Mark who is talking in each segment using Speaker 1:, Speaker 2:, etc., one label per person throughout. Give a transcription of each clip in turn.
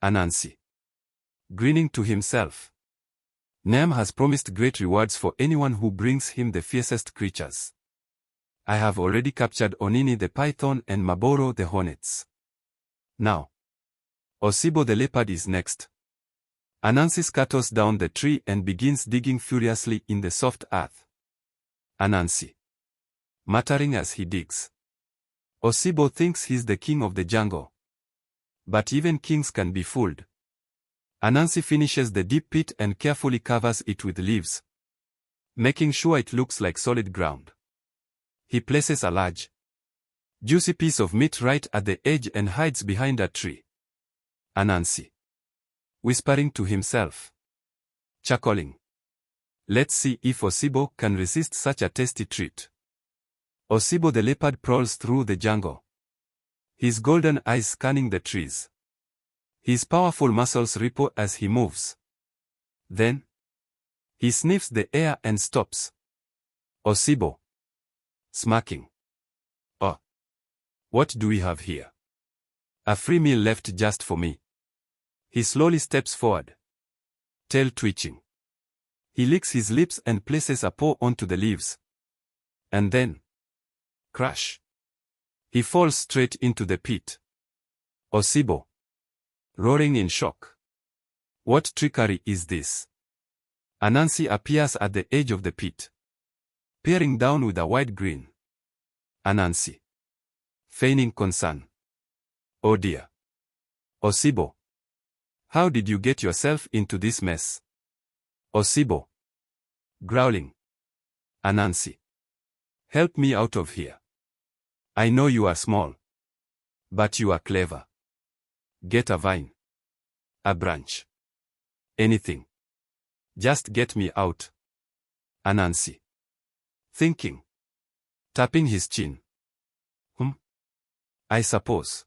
Speaker 1: Anansi, grinning to himself. Niam has promised great rewards for anyone who brings him the fiercest creatures. I have already captured Onini the python and Maboro the hornets. Now, Osibo the leopard is next. Anansi scatters down the tree and begins digging furiously in the soft earth. Anansi, muttering as he digs. Osibo thinks he's the king of the jungle. But even kings can be fooled. Anansi finishes the deep pit and carefully covers it with leaves, making sure it looks like solid ground. He places a large, juicy piece of meat right at the edge and hides behind a tree. Anansi, whispering to himself, chuckling. Let's see if Osibo can resist such a tasty treat. Osibo the leopard prowls through the jungle, his golden eyes scanning the trees. His powerful muscles ripple as he moves. Then, he sniffs the air and stops. Osibo, smirking. Oh, what do we have here? A free meal left just for me. He slowly steps forward, tail twitching. He licks his lips and places a paw onto the leaves. And then, crash! He falls straight into the pit. Osibo, roaring in shock. What trickery is this? Anansi appears at the edge of the pit, peering down with a wide grin. Anansi, feigning concern. Oh dear. Osibo, how did you get yourself into this mess? Osibo, growling. Anansi, help me out of here. I know you are small, but you are clever. Get a vine, a branch, anything. Just get me out. Anansi, thinking, tapping his chin. I suppose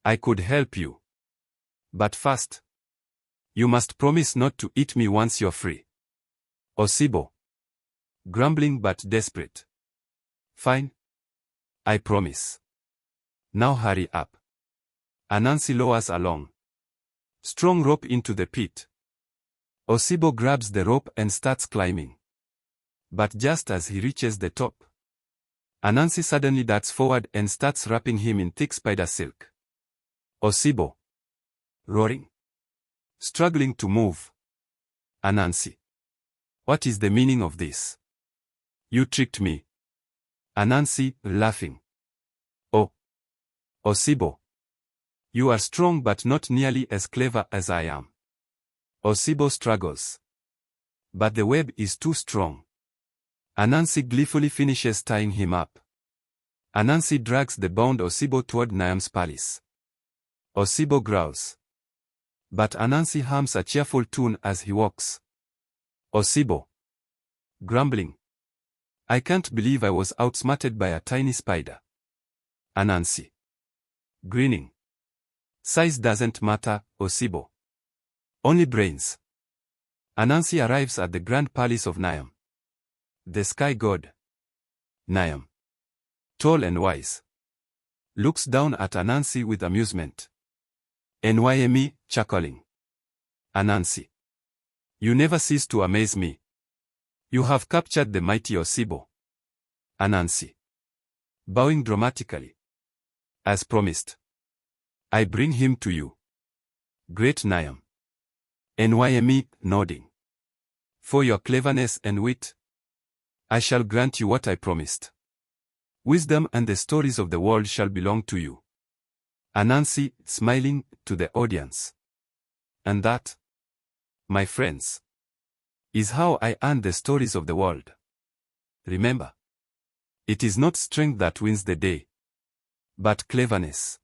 Speaker 1: I could help you. But first, you must promise not to eat me once you're free. Osibo, grumbling but desperate. Fine. I promise. Now hurry up. Anansi lowers a long, strong rope into the pit. Osibo grabs the rope and starts climbing. But just as he reaches the top, Anansi suddenly darts forward and starts wrapping him in thick spider silk. Osibo, roaring, struggling to move. Anansi, what is the meaning of this? You tricked me. Anansi, laughing. Oh, Osibo, you are strong but not nearly as clever as I am. Osibo struggles. But the web is too strong. Anansi gleefully finishes tying him up. Anansi drags the bound Osibo toward Niam's palace. Osibo growls. But Anansi hums a cheerful tune as he walks. Osibo, grumbling. I can't believe I was outsmarted by a tiny spider. Anansi, grinning. Size doesn't matter, Osibo. Only brains. Anansi arrives at the grand palace of Niam. The sky god, Niam, tall and wise, looks down at Anansi with amusement. Nyme, chuckling. Anansi, you never cease to amaze me. You have captured the mighty Osibo. Anansi, bowing dramatically. As promised, I bring him to you. Great Niam. Nyme, nodding. For your cleverness and wit, I shall grant you what I promised. Wisdom and the stories of the world shall belong to you. Anansi, smiling, to the audience. And that, my friends, is how I earn the stories of the world. Remember, it is not strength that wins the day, but cleverness.